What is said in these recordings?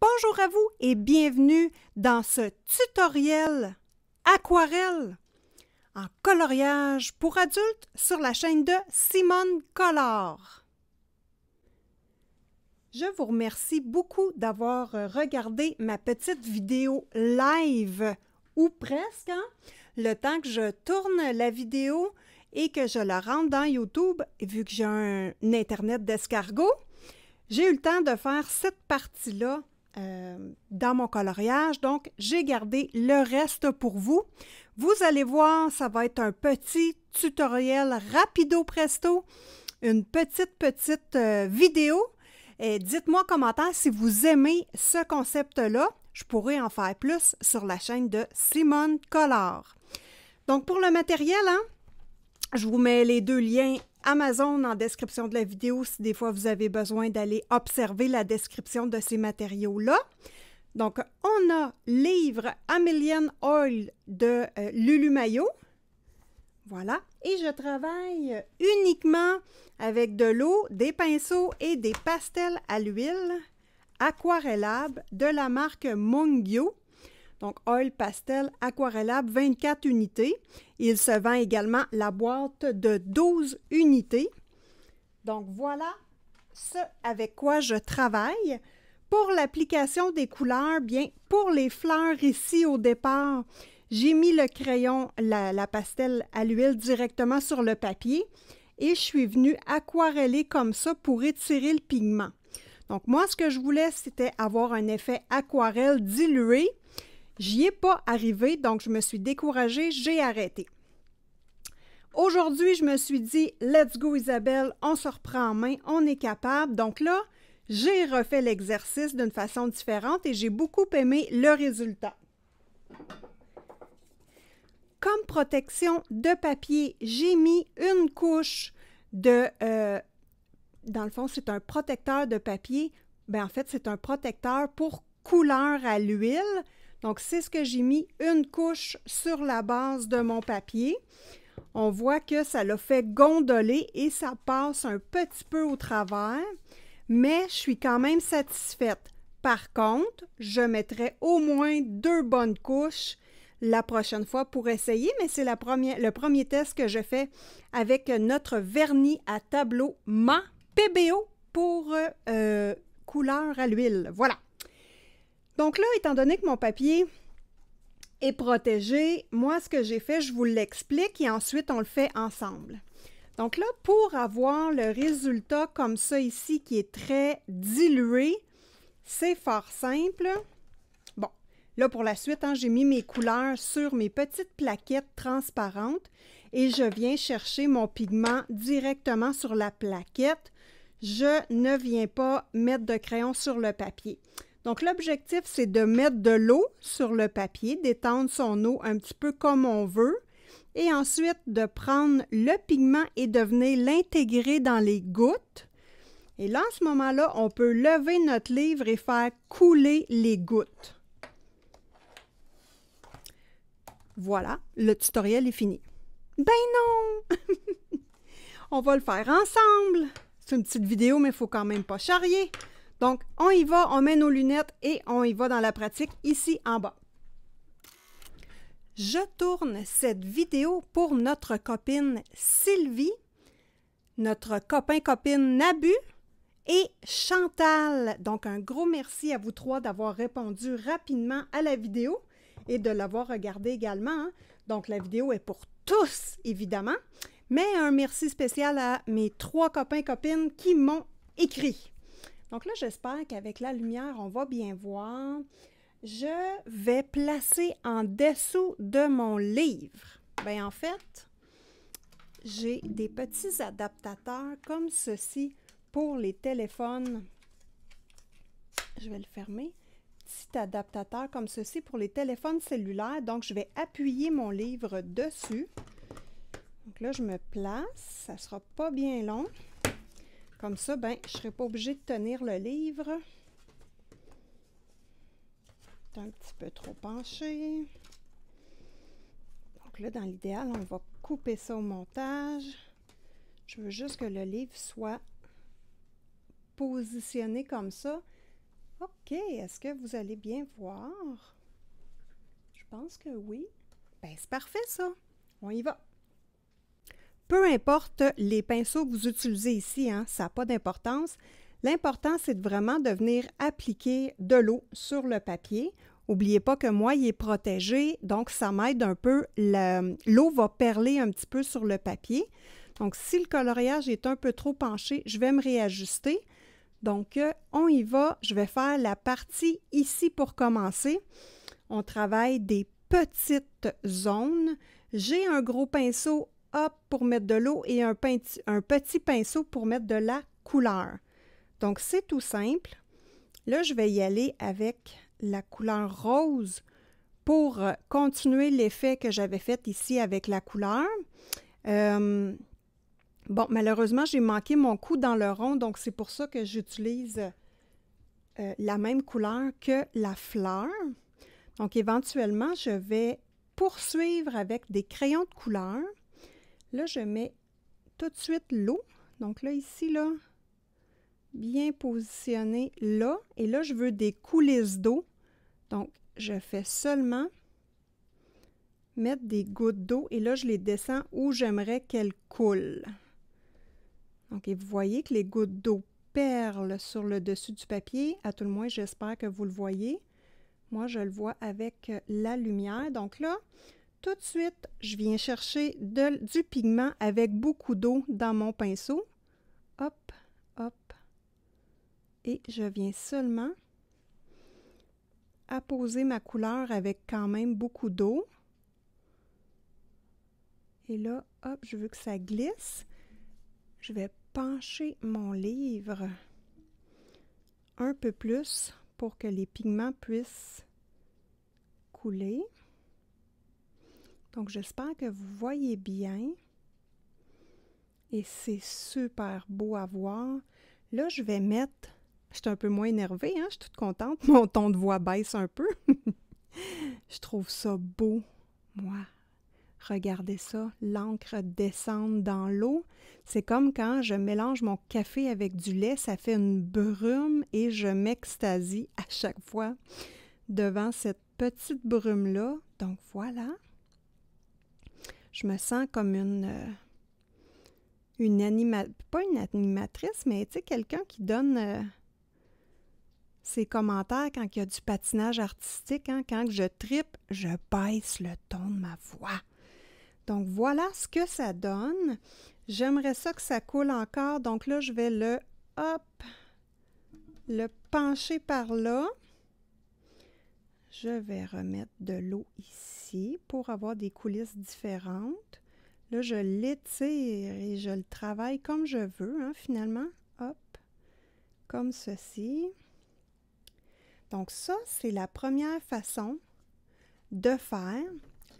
Bonjour à vous et bienvenue dans ce tutoriel aquarelle en coloriage pour adultes sur la chaîne de Simone Color. Je vous remercie beaucoup d'avoir regardé ma petite vidéo live, ou presque, hein? Le temps que je tourne la vidéo et que je la rentre dans YouTube, vu que j'ai un Internet d'escargot, j'ai eu le temps de faire cette partie-là dans mon coloriage, donc j'ai gardé le reste pour vous. Vous allez voir, ça va être un petit tutoriel rapido presto, une petite vidéo. Et dites-moi en commentaire si vous aimez ce concept-là. Je pourrais en faire plus sur la chaîne de Simone Color. Donc pour le matériel, hein, je vous mets les deux liens Amazon en description de la vidéo si des fois vous avez besoin d'aller observer la description de ces matériaux-là. Donc, on a livre Amelian Oil de Lulu Mayo. Voilà. Et je travaille uniquement avec de l'eau, des pinceaux et des pastels à l'huile aquarellables de la marque Mungyo. Donc, Oil Pastel Aquarellable, 24 unités. Il se vend également la boîte de 12 unités. Donc, voilà ce avec quoi je travaille. Pour l'application des couleurs, bien, pour les fleurs ici au départ, j'ai mis le crayon, la pastel à l'huile directement sur le papier et je suis venue aquareller comme ça pour étirer le pigment. Donc, moi, ce que je voulais, c'était avoir un effet aquarelle dilué. J'y ai pas arrivé, donc je me suis découragée, j'ai arrêté. Aujourd'hui, je me suis dit, let's go Isabelle, on se reprend en main, on est capable. Donc là, j'ai refait l'exercice d'une façon différente et j'ai beaucoup aimé le résultat. Comme protection de papier, j'ai mis une couche de... dans le fond, c'est un protecteur de papier. Bien, en fait, c'est un protecteur pour couleur à l'huile. Donc, c'est ce que j'ai mis, une couche sur la base de mon papier. On voit que ça l'a fait gondoler et ça passe un petit peu au travers, mais je suis quand même satisfaite. Par contre, je mettrai au moins 2 bonnes couches la prochaine fois pour essayer, mais c'est le premier test que je fais avec notre vernis à tableau Ma PBO pour couleur à l'huile. Voilà. Donc là, étant donné que mon papier est protégé, moi, ce que j'ai fait, je vous l'explique et ensuite, on le fait ensemble. Donc là, pour avoir le résultat comme ça ici, qui est très dilué, c'est fort simple. Bon, là, pour la suite, hein, j'ai mis mes couleurs sur mes petites plaquettes transparentes et je viens chercher mon pigment directement sur la plaquette. Je ne viens pas mettre de crayon sur le papier. Donc, l'objectif, c'est de mettre de l'eau sur le papier, d'étendre son eau un petit peu comme on veut, et ensuite de prendre le pigment et de venir l'intégrer dans les gouttes. Et là, en ce moment-là, on peut lever notre livre et faire couler les gouttes. Voilà, le tutoriel est fini. Ben non! On va le faire ensemble! C'est une petite vidéo, mais il ne faut quand même pas charrier. Donc, on y va, on met nos lunettes et on y va dans la pratique ici en bas. Je tourne cette vidéo pour notre copine Sylvie, notre copain-copine Nabu et Chantal. Donc, un gros merci à vous trois d'avoir répondu rapidement à la vidéo et de l'avoir regardée également. Hein. Donc, la vidéo est pour tous, évidemment, mais un merci spécial à mes 3 copains-copines qui m'ont écrit. Donc là, j'espère qu'avec la lumière, on va bien voir. Je vais placer en dessous de mon livre. Bien, en fait, j'ai des petits adaptateurs comme ceci pour les téléphones. Je vais le fermer. Petit adaptateur comme ceci pour les téléphones cellulaires. Donc, je vais appuyer mon livre dessus. Donc là, je me place. Ça ne sera pas bien long. Comme ça, ben, je ne serai pas obligée de tenir le livre. C'est un petit peu trop penché. Donc là, dans l'idéal, on va couper ça au montage. Je veux juste que le livre soit positionné comme ça. OK, est-ce que vous allez bien voir? Je pense que oui. Ben, c'est parfait ça. On y va. Peu importe les pinceaux que vous utilisez ici, hein, ça n'a pas d'importance. L'important, c'est vraiment de venir appliquer de l'eau sur le papier. N'oubliez pas que moi, il est protégé, donc ça m'aide un peu. L'eau va perler un petit peu sur le papier. Donc, si le coloriage est un peu trop penché, je vais me réajuster. Donc, on y va. Je vais faire la partie ici pour commencer. On travaille des petites zones. J'ai un gros pinceau hop pour mettre de l'eau et un petit pinceau pour mettre de la couleur. Donc, c'est tout simple. Là, je vais y aller avec la couleur rose pour continuer l'effet que j'avais fait ici avec la couleur. Bon, malheureusement, j'ai manqué mon coup dans le rond, donc c'est pour ça que j'utilise la même couleur que la fleur. Donc, éventuellement, je vais poursuivre avec des crayons de couleur. Là, je mets tout de suite l'eau. Donc là, ici, là, bien positionné là. Et là, je veux des coulisses d'eau. Donc, je fais seulement mettre des gouttes d'eau. Et là, je les descends où j'aimerais qu'elles coulent. Donc, et vous voyez que les gouttes d'eau perlent sur le dessus du papier. À tout le moins, j'espère que vous le voyez. Moi, je le vois avec la lumière. Donc là, tout de suite, je viens chercher du pigment avec beaucoup d'eau dans mon pinceau. Hop, hop. Et je viens seulement apposer ma couleur avec quand même beaucoup d'eau. Et là, hop, je veux que ça glisse. Je vais pencher mon livre un peu plus pour que les pigments puissent couler. Donc, j'espère que vous voyez bien. Et c'est super beau à voir. Là, je vais mettre... Je suis un peu moins énervée, hein? Je suis toute contente. Mon ton de voix baisse un peu. Je trouve ça beau, moi. Regardez ça, l'encre descend dans l'eau. C'est comme quand je mélange mon café avec du lait, ça fait une brume et je m'extasie à chaque fois devant cette petite brume-là. Donc voilà. Je me sens comme pas une animatrice, mais tu sais, quelqu'un qui donne ses commentaires quand il y a du patinage artistique. Hein? Quand je trippe, je baisse le ton de ma voix. Donc, voilà ce que ça donne. J'aimerais ça que ça coule encore. Donc là, je vais le pencher par là. Je vais remettre de l'eau ici pour avoir des coulisses différentes. Là, je l'étire et je le travaille comme je veux, hein, finalement. Hop, comme ceci. Donc ça, c'est la première façon de faire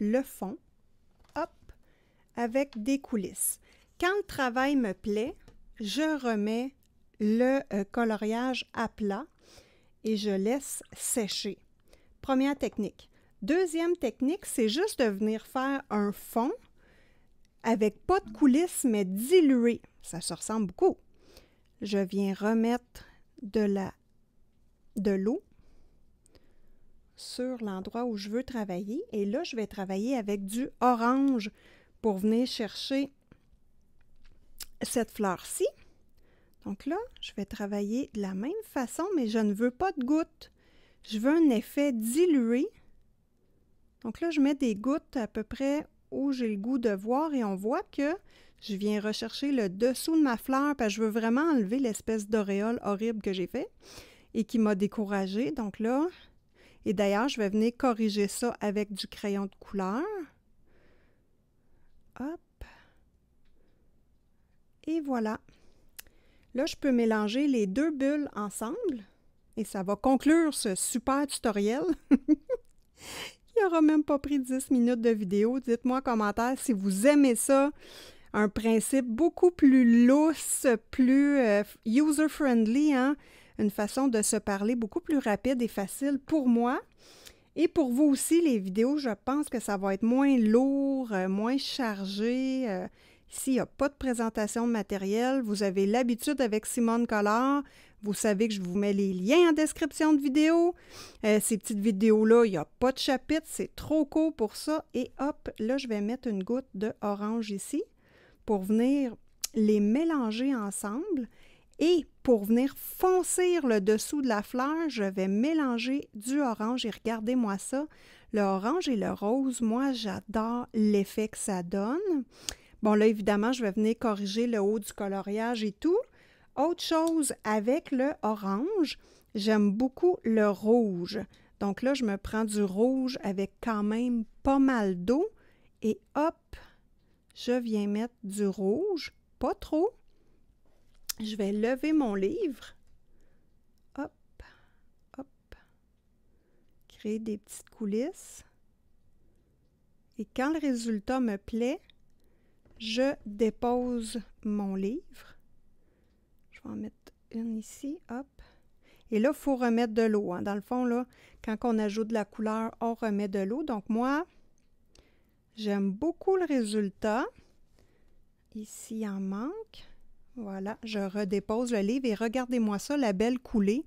le fond. Avec des coulisses. Quand le travail me plaît, je remets le coloriage à plat et je laisse sécher. Première technique. Deuxième technique, c'est juste de venir faire un fond avec pas de coulisses, mais dilué. Ça se ressemble beaucoup. Je viens remettre de l'eau sur l'endroit où je veux travailler. Et là, je vais travailler avec du orange pour venir chercher cette fleur-ci. Donc là, je vais travailler de la même façon, mais je ne veux pas de gouttes. Je veux un effet dilué. Donc là, je mets des gouttes à peu près où j'ai le goût de voir et on voit que je viens rechercher le dessous de ma fleur parce que je veux vraiment enlever l'espèce d'auréole horrible que j'ai fait et qui m'a découragée. Donc là, et d'ailleurs, je vais venir corriger ça avec du crayon de couleur. Hop. Et voilà. Là, je peux mélanger les deux bulles ensemble. Et ça va conclure ce super tutoriel. Il n'aura même pas pris 10 minutes de vidéo. Dites-moi en commentaire si vous aimez ça. Un principe beaucoup plus lousse, plus user-friendly, hein? Une façon de se parler beaucoup plus rapide et facile pour moi. Et pour vous aussi, les vidéos, je pense que ça va être moins lourd, moins chargé. Ici, il n'y a pas de présentation de matériel. Vous avez l'habitude avec Simone Collard. Vous savez que je vous mets les liens en description de vidéo. Ces petites vidéos-là, il n'y a pas de chapitre. C'est trop court pour ça. Et hop, là, je vais mettre une goutte d'orange ici pour venir les mélanger ensemble. Et pour venir foncer le dessous de la fleur, je vais mélanger du orange. Et regardez-moi ça. Le orange et le rose, moi, j'adore l'effet que ça donne. Bon, là, évidemment, je vais venir corriger le haut du coloriage et tout. Autre chose, avec le orange, j'aime beaucoup le rouge. Donc là, je me prends du rouge avec quand même pas mal d'eau. Et hop, je viens mettre du rouge, pas trop. Je vais lever mon livre. Hop, hop. Créer des petites coulisses. Et quand le résultat me plaît, je dépose mon livre. Je vais en mettre une ici, hop. Et là, il faut remettre de l'eau. Hein. Dans le fond, là, quand on ajoute de la couleur, on remet de l'eau. Donc moi, j'aime beaucoup le résultat. Ici, il en manque. Voilà, je redépose le livre et regardez-moi ça, la belle coulée.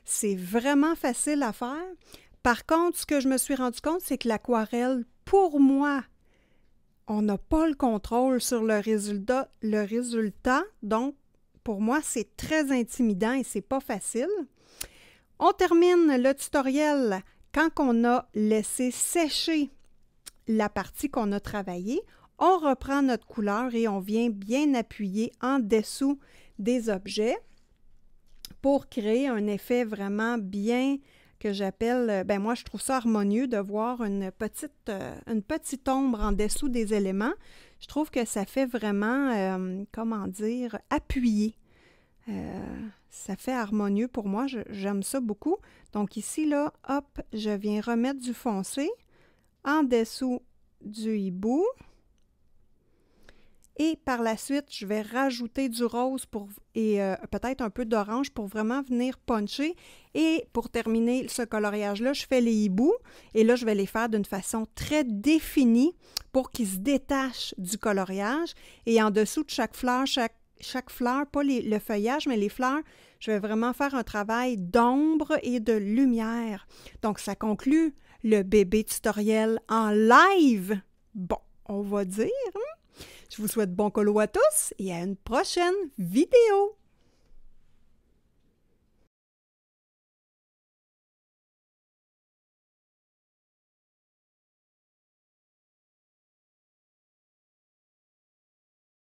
C'est vraiment facile à faire. Par contre, ce que je me suis rendu compte, c'est que l'aquarelle, pour moi, on n'a pas le contrôle sur le résultat. Donc, pour moi, c'est très intimidant et c'est pas facile. On termine le tutoriel quand on a laissé sécher la partie qu'on a travaillée. On reprend notre couleur et on vient bien appuyer en dessous des objets pour créer un effet vraiment que j'appelle, moi je trouve ça harmonieux de voir une petite ombre en dessous des éléments. Je trouve que ça fait vraiment, comment dire, appuyer. Ça fait harmonieux pour moi, j'aime ça beaucoup. Donc ici, là, hop, je viens remettre du foncé en dessous du hibou. Et par la suite, je vais rajouter du rose et peut-être un peu d'orange pour vraiment venir puncher. Et pour terminer ce coloriage-là, je fais les hiboux. Et là, je vais les faire d'une façon très définie pour qu'ils se détachent du coloriage. Et en dessous de chaque fleur, pas le feuillage, mais les fleurs, je vais vraiment faire un travail d'ombre et de lumière. Donc, ça conclut le bébé tutoriel en live. Bon, on va dire... Je vous souhaite bon colo à tous et à une prochaine vidéo!